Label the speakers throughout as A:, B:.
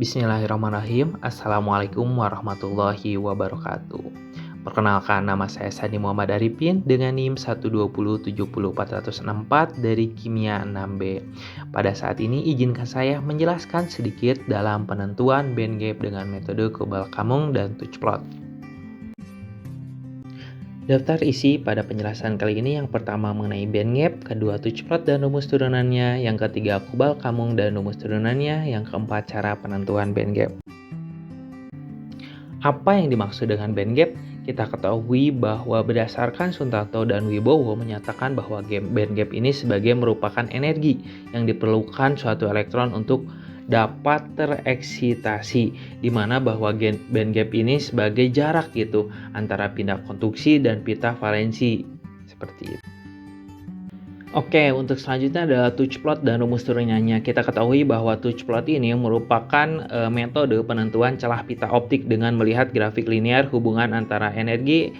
A: Bismillahirrahmanirrahim. Assalamualaikum warahmatullahi wabarakatuh. Perkenalkan, nama saya Sani Muhammad Arifin dengan NIM 120700404 dari Kimia 6B. Pada saat ini izinkan saya menjelaskan sedikit dalam penentuan band gap dengan metode Kobal-Kamung dan Touchplot. Daftar isi pada penjelasan kali ini yang pertama mengenai band gap, kedua Touchplot dan rumus turunannya, yang ketiga Kobal-Kamung dan rumus turunannya, yang keempat cara penentuan band gap. Apa yang dimaksud dengan band gap? Kita ketahui bahwa berdasarkan Suntarto dan Wibowo menyatakan bahwa band gap ini sebagai merupakan energi yang diperlukan suatu elektron untuk dapat tereksitasi, di mana bahwa band gap ini sebagai jarak gitu antara pita konduksi dan pita valensi seperti itu. Oke, untuk selanjutnya adalah Touchplot dan rumus turunannya. Kita ketahui bahwa Touchplot ini merupakan metode penentuan celah pita optik dengan melihat grafik linear hubungan antara energi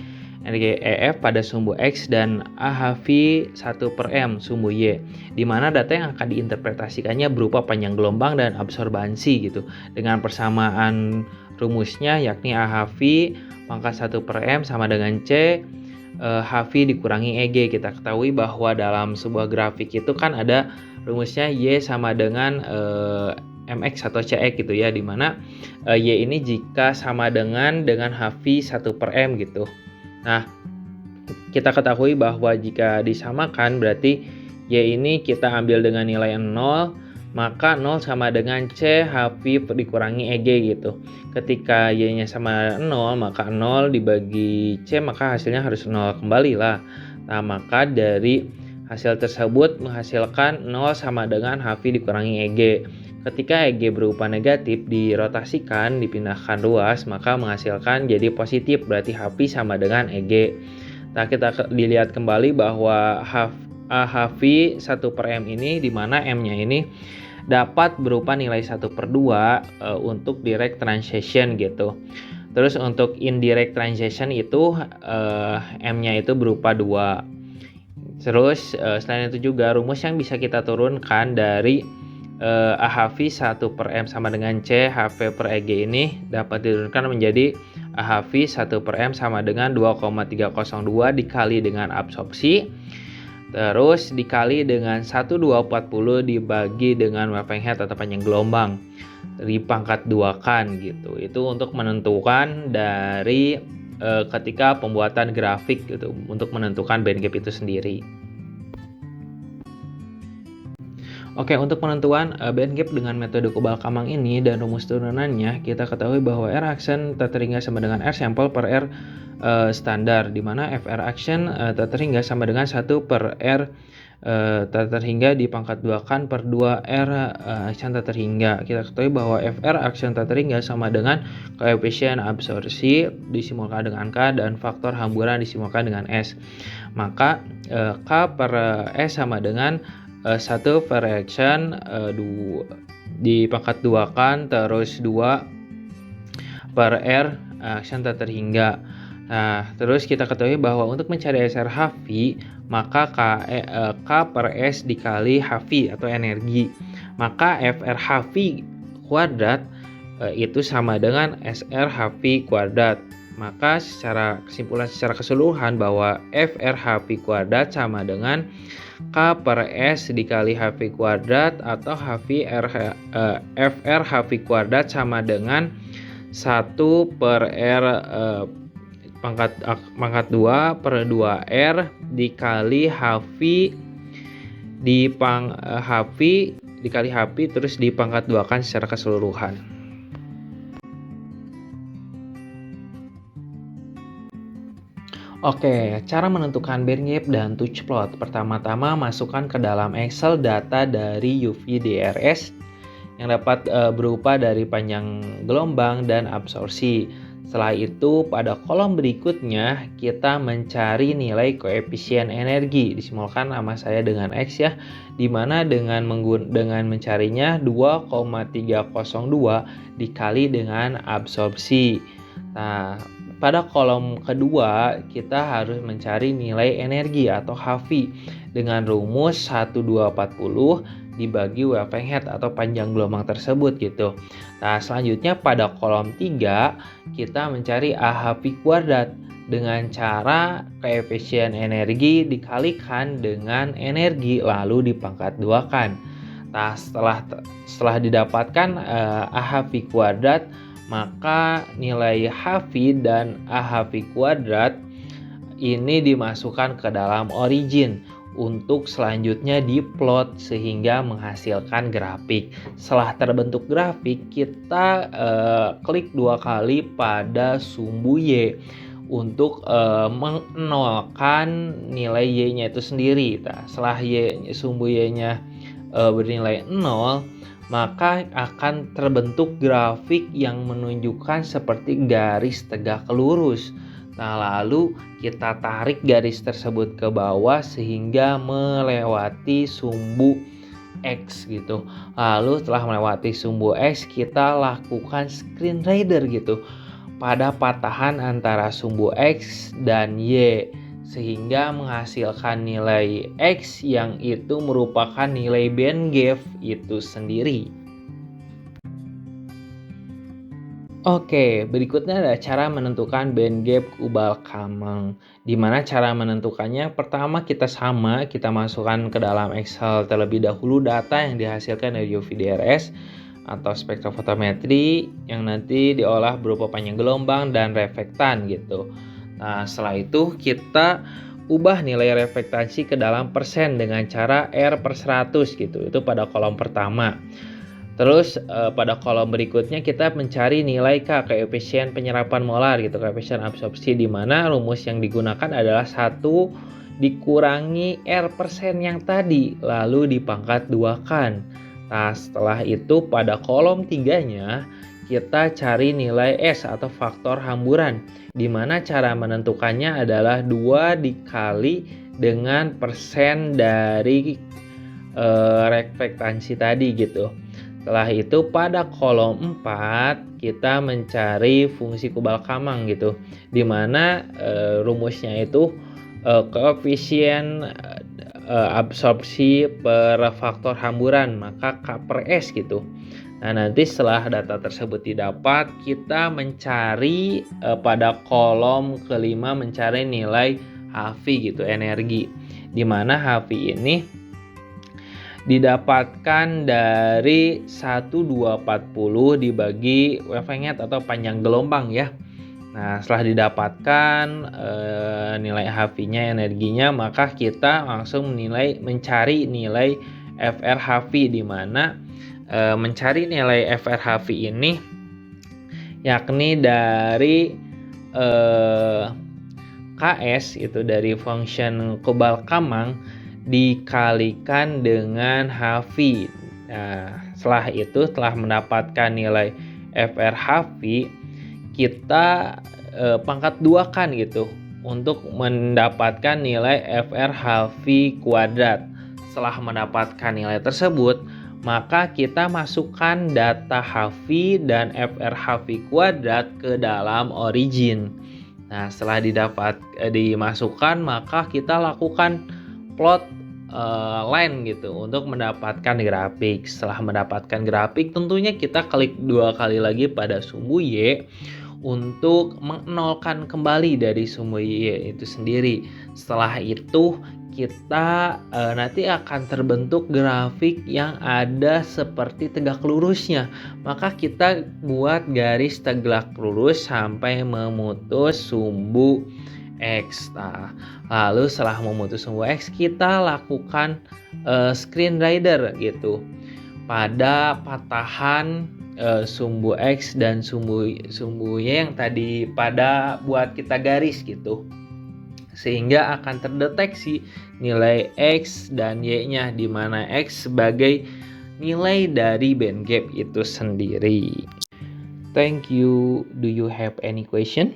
A: EF pada sumbu X dan AHV 1/m sumbu Y, di mana data yang akan diinterpretasikannya berupa panjang gelombang dan absorbansi gitu, dengan persamaan rumusnya yakni AHV pangkat 1/m sama dengan C HV dikurangi EG. Kita ketahui bahwa dalam sebuah grafik itu kan ada rumusnya Y sama dengan MX atau CX gitu ya, dimana Y ini jika sama dengan HV 1/m gitu. Nah, kita ketahui bahwa jika disamakan berarti Y ini kita ambil dengan nilai 0, maka 0 sama dengan C HV dikurangi EG gitu. Ketika Y-nya sama 0, maka 0 dibagi C, maka hasilnya harus 0 kembali lah. Nah, maka dari hasil tersebut menghasilkan 0 sama dengan HV dikurangi EG. Ketika EG berupa negatif dirotasikan, dipindahkan ruas, maka menghasilkan jadi positif, berarti HV sama dengan EG. Nah, kita dilihat kembali bahwa HV 1/m ini, di mana M-nya ini dapat berupa nilai 1/2 untuk direct transition gitu. Terus untuk indirect transition itu M-nya itu berupa 2. Terus selain itu juga rumus yang bisa kita turunkan dari AHV 1/m sama dengan C HV per EG ini dapat diturunkan menjadi AHV 1/m sama dengan 2,302 dikali dengan absorpsi, terus dikali dengan 1/240 dibagi dengan waving head atau panjang gelombang, dipangkat 2-kan gitu. Itu untuk menentukan dari ketika pembuatan grafik gitu, untuk menentukan band gap itu sendiri. Oke, untuk penentuan band gap dengan metode Kobal-Kamung ini dan rumus turunannya, kita ketahui bahwa R action terhingga sama dengan R sampel per R standar, di mana FR action terhingga sama dengan 1/R terhingga dipangkat 2-kan per 2R action terhingga. Kita ketahui bahwa FR action terhingga sama dengan koefisien absorpsi disimulkan dengan K dan faktor hamburan disimulkan dengan S. Maka K per S sama dengan 1 per action 2 dipangkat 2-kan terus 2 per R action terhingga. Nah, terus kita ketahui bahwa untuk mencari SRHV maka K per S dikali HV atau energi, maka FRHV kuadrat itu sama dengan SRHV kuadrat. Maka secara keseluruhan bahwa FRHV kuadrat sama dengan K per S dikali HV kuadrat atau FRHV kuadrat sama dengan 1 per R pangkat 2 per 2R dikali HV dikali HV terus dipangkat 2-kan secara keseluruhan. Oke, cara menentukan band gap dan Touchplot. Pertama-tama masukkan ke dalam Excel data dari UV DRS yang dapat berupa dari panjang gelombang dan absorpsi. Setelah itu pada kolom berikutnya kita mencari nilai koefisien energi, disimulkan nama saya dengan X ya, dimana dengan mencarinya 2,302 dikali dengan absorpsi. Nah, pada kolom kedua kita harus mencari nilai energi atau HV dengan rumus 1240 dibagi wavelength atau panjang gelombang tersebut gitu. Nah, selanjutnya pada kolom 3 kita mencari AHV kuadrat dengan cara koefisien energi dikalikan dengan energi lalu dipangkat duakan. Nah, setelah didapatkan AHV kuadrat, maka nilai HV dan AHV kuadrat ini dimasukkan ke dalam origin untuk selanjutnya diplot sehingga menghasilkan grafik. Setelah terbentuk grafik, kita klik 2 kali pada sumbu Y untuk menolkan nilai Y-nya itu sendiri. Nah, setelah sumbu Y-nya bernilai 0, maka akan terbentuk grafik yang menunjukkan seperti garis tegak lurus. Nah, lalu kita tarik garis tersebut ke bawah sehingga melewati sumbu X gitu. Lalu setelah melewati sumbu X, kita lakukan screen reader gitu pada patahan antara sumbu X dan Y sehingga menghasilkan nilai X yang itu merupakan nilai band gap itu sendiri. Oke, berikutnya adalah cara menentukan band gap Kubal-Kamang. Di mana cara menentukannya? Pertama kita masukkan ke dalam Excel terlebih dahulu data yang dihasilkan dari UV-DRS atau spektrofotometri yang nanti diolah berupa panjang gelombang dan reflektan gitu. Nah, setelah itu kita ubah nilai reflektansi ke dalam persen dengan cara R per 100 gitu. Itu pada kolom pertama. Terus pada kolom berikutnya kita mencari nilai K, koefisien penyerapan molar gitu, koefisien absorpsi, di mana rumus yang digunakan adalah 1 dikurangi R persen yang tadi lalu dipangkat duakan. Nah, setelah itu pada kolom 3-nya kita cari nilai S atau faktor hamburan, di mana cara menentukannya adalah 2 dikali dengan persen dari reflektansi tadi gitu. Setelah itu pada kolom 4 kita mencari fungsi Kubal-Kamang gitu, di mana rumusnya itu koefisien absorpsi per faktor hamburan, maka K per S gitu. Nah, nanti setelah data tersebut didapat, kita mencari pada kolom kelima mencari nilai HV gitu, energi, di mana HV ini didapatkan dari 1240 dibagi wavelength atau panjang gelombang ya. Nah, setelah didapatkan nilai HV-nya, energinya, maka kita langsung mencari nilai FRHV, di mana mencari nilai FRHV ini yakni dari KS itu dari function Kubal-Kamang dikalikan dengan HV. Nah, setelah mendapatkan nilai FRHV, kita pangkat duakan gitu untuk mendapatkan nilai FRHV kuadrat. Setelah mendapatkan nilai tersebut, maka kita masukkan data HV dan FRHV kuadrat ke dalam origin. Nah, setelah dimasukkan, maka kita lakukan plot line gitu untuk mendapatkan grafik. Setelah mendapatkan grafik, tentunya kita klik 2 kali lagi pada sumbu Y untuk menolkan kembali dari sumbu Y itu sendiri. Setelah itu kita nanti akan terbentuk grafik yang ada seperti tegak lurusnya. Maka kita buat garis tegak lurus sampai memutus sumbu X. Nah, lalu setelah memutus sumbu X, kita lakukan screen reader gitu pada patahan sumbu X dan sumbu Y yang tadi pada buat kita garis gitu, sehingga akan terdeteksi nilai X dan Y-nya, di mana X sebagai nilai dari band gap itu sendiri. Thank you. Do you have any question?